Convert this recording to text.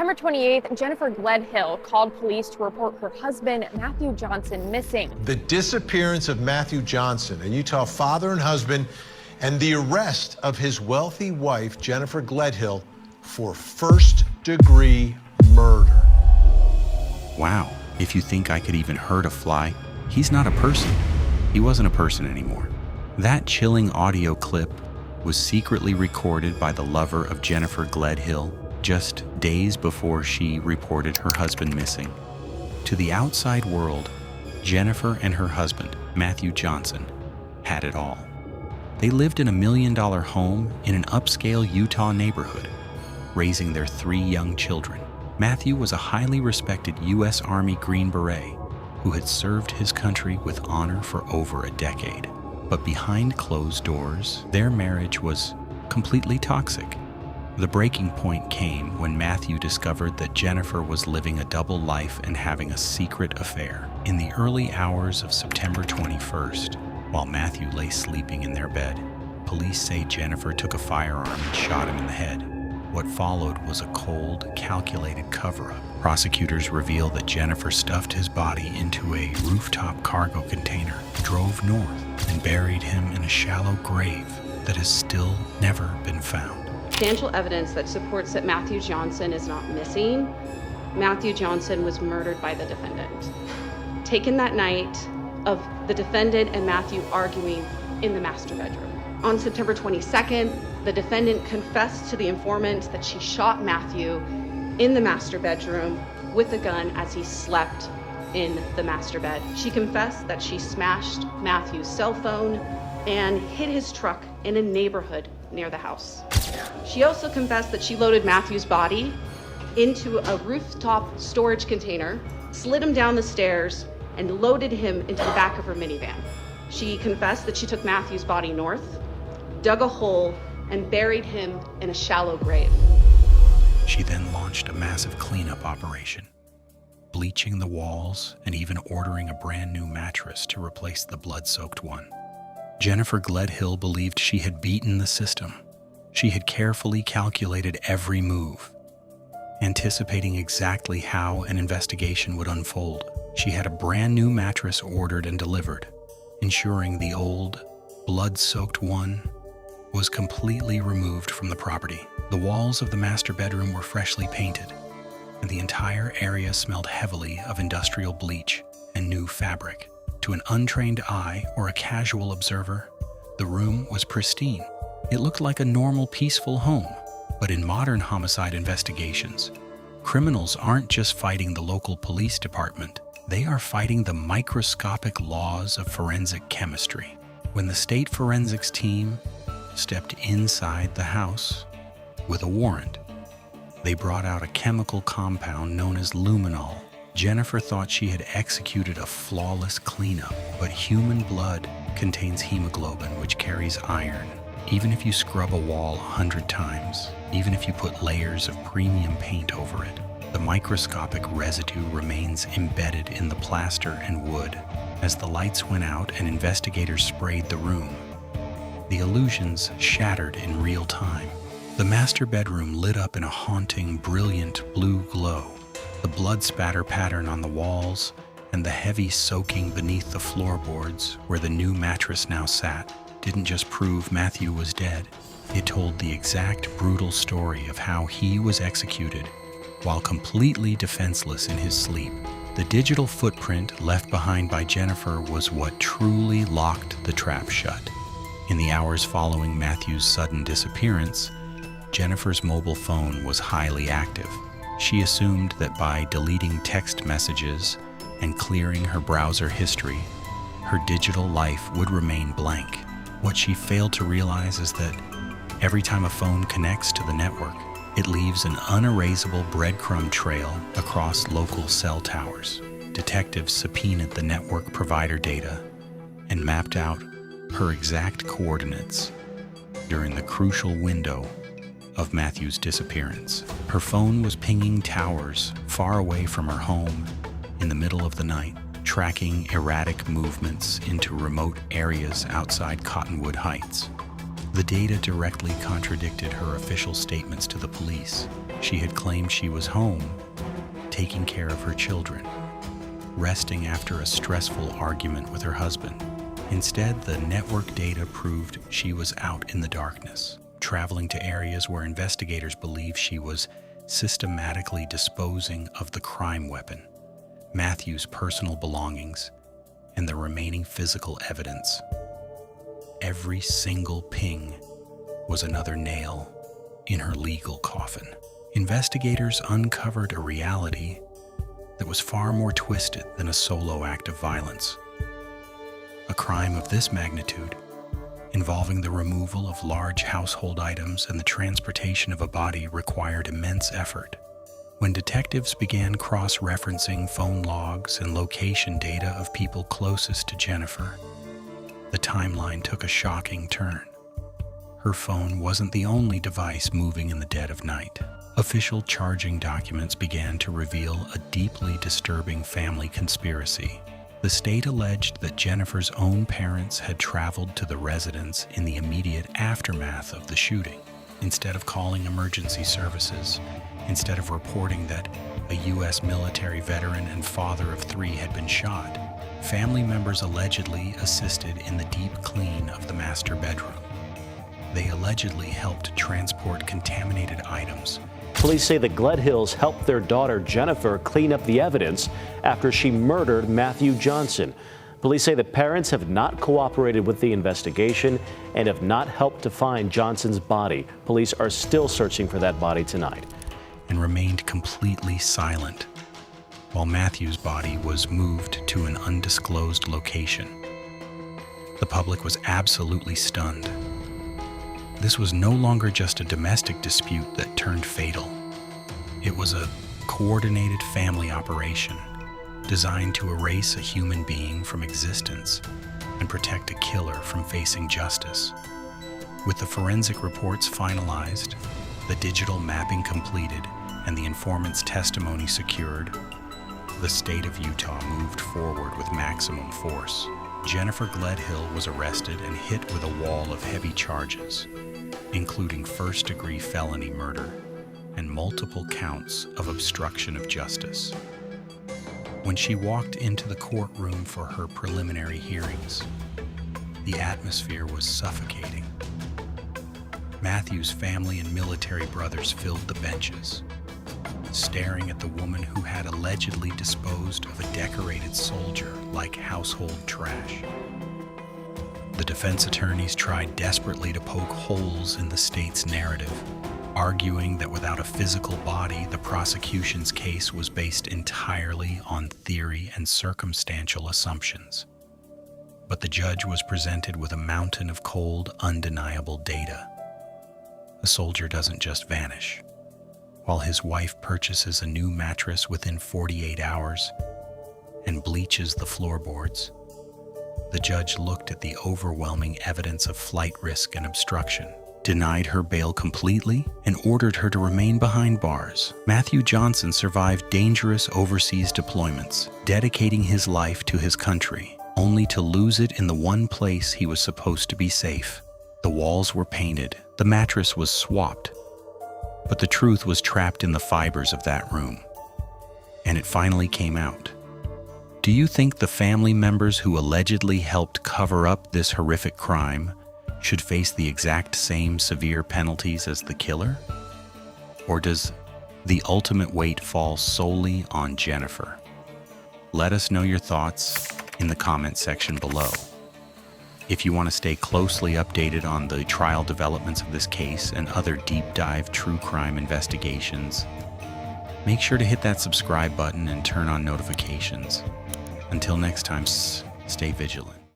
September 28th, Jennifer Gledhill called police to report her husband, Matthew Johnson, missing. The disappearance of Matthew Johnson, a Utah father and husband, and the arrest of his wealthy wife, Jennifer Gledhill, for first-degree murder. Wow, if you think I could even hurt a fly, he's not a person. He wasn't a person anymore. That chilling audio clip was secretly recorded by the lover of Jennifer Gledhill just days before she reported her husband missing. To the outside world, Jennifer and her husband, Matthew Johnson, had it all. They lived in a $1 million home in an upscale Utah neighborhood, raising their 3 young children. Matthew was a highly respected U.S. Army Green Beret who had served his country with honor for over a decade. But behind closed doors, their marriage was completely toxic. The breaking point came when Matthew discovered that Jennifer was living a double life and having a secret affair. In the early hours of September 21st, while Matthew lay sleeping in their bed, police say Jennifer took a firearm and shot him in the head. What followed was a cold, calculated cover-up. Prosecutors reveal that Jennifer stuffed his body into a rooftop cargo container, drove north, and buried him in a shallow grave that has still never been found. Substantial evidence that supports that Matthew Johnson is not missing. Matthew Johnson was murdered by the defendant. Taken that night of the defendant and Matthew arguing in the master bedroom. On September 22nd, the defendant confessed to the informant that she shot Matthew in the master bedroom with a gun as he slept in the master bed. She confessed that she smashed Matthew's cell phone and hid his truck in a neighborhood near the house. She also confessed that she loaded Matthew's body into a rooftop storage container, slid him down the stairs, and loaded him into the back of her minivan. She confessed that she took Matthew's body north, dug a hole, and buried him in a shallow grave. She then launched a massive cleanup operation, bleaching the walls and even ordering a brand new mattress to replace the blood-soaked one. Jennifer Gledhill believed she had beaten the system. She had carefully calculated every move, anticipating exactly how an investigation would unfold. She had a brand new mattress ordered and delivered, ensuring the old, blood-soaked one was completely removed from the property. The walls of the master bedroom were freshly painted, and the entire area smelled heavily of industrial bleach and new fabric. To an untrained eye or a casual observer, the room was pristine. It looked like a normal, peaceful home. But in modern homicide investigations, criminals aren't just fighting the local police department. They are fighting the microscopic laws of forensic chemistry. When the state forensics team stepped inside the house with a warrant, they brought out a chemical compound known as luminol. Jennifer thought she had executed a flawless cleanup, but human blood contains hemoglobin, which carries iron. Even if you scrub a wall 100 times, even if you put layers of premium paint over it, the microscopic residue remains embedded in the plaster and wood. As the lights went out and investigators sprayed the room, the illusions shattered in real time. The master bedroom lit up in a haunting, brilliant blue glow. The blood spatter pattern on the walls and the heavy soaking beneath the floorboards where the new mattress now sat didn't just prove Matthew was dead. It told the exact brutal story of how he was executed while completely defenseless in his sleep. The digital footprint left behind by Jennifer was what truly locked the trap shut. In the hours following Matthew's sudden disappearance, Jennifer's mobile phone was highly active. She assumed that by deleting text messages and clearing her browser history, her digital life would remain blank. What she failed to realize is that every time a phone connects to the network, it leaves an unerasable breadcrumb trail across local cell towers. Detectives subpoenaed the network provider data and mapped out her exact coordinates during the crucial window of Matthew's disappearance. Her phone was pinging towers far away from her home in the middle of the night, tracking erratic movements into remote areas outside Cottonwood Heights. The data directly contradicted her official statements to the police. She had claimed she was home, taking care of her children, resting after a stressful argument with her husband. Instead, the network data proved she was out in the darkness, traveling to areas where investigators believe she was systematically disposing of the crime weapon, Matthew's personal belongings, and the remaining physical evidence. Every single ping was another nail in her legal coffin. Investigators uncovered a reality that was far more twisted than a solo act of violence. A crime of this magnitude, involving the removal of large household items and the transportation of a body, required immense effort. When detectives began cross-referencing phone logs and location data of people closest to Jennifer, the timeline took a shocking turn. Her phone wasn't the only device moving in the dead of night. Official charging documents began to reveal a deeply disturbing family conspiracy. The state alleged that Jennifer's own parents had traveled to the residence in the immediate aftermath of the shooting. Instead of calling emergency services, instead of reporting that a U.S. military veteran and father of 3 had been shot, family members allegedly assisted in the deep clean of the master bedroom. They allegedly helped transport contaminated items. Police say the Gledhills helped their daughter Jennifer clean up the evidence after she murdered Matthew Johnson. Police say the parents have not cooperated with the investigation and have not helped to find Johnson's body. Police are still searching for that body tonight. And remained completely silent while Matthew's body was moved to an undisclosed location. The public was absolutely stunned. This was no longer just a domestic dispute that turned fatal. It was a coordinated family operation designed to erase a human being from existence and protect a killer from facing justice. With the forensic reports finalized, the digital mapping completed, and the informant's testimony secured, the state of Utah moved forward with maximum force. Jennifer Gledhill was arrested and hit with a wall of heavy charges, including first-degree felony murder and multiple counts of obstruction of justice. When she walked into the courtroom for her preliminary hearings, the atmosphere was suffocating. Matthew's family and military brothers filled the benches, staring at the woman who had allegedly disposed of a decorated soldier like household trash. The defense attorneys tried desperately to poke holes in the state's narrative, arguing that without a physical body, the prosecution's case was based entirely on theory and circumstantial assumptions. But the judge was presented with a mountain of cold, undeniable data. A soldier doesn't just vanish. While his wife purchases a new mattress within 48 hours and bleaches the floorboards, the judge looked at the overwhelming evidence of flight risk and obstruction, denied her bail completely, and ordered her to remain behind bars. Matthew Johnson survived dangerous overseas deployments, dedicating his life to his country, only to lose it in the one place he was supposed to be safe. The walls were painted, the mattress was swapped, but the truth was trapped in the fibers of that room. And it finally came out. Do you think the family members who allegedly helped cover up this horrific crime should face the exact same severe penalties as the killer? Or does the ultimate weight fall solely on Jennifer? Let us know your thoughts in the comment section below. If you want to stay closely updated on the trial developments of this case and other deep dive true crime investigations, make sure to hit that subscribe button and turn on notifications. Until next time, stay vigilant.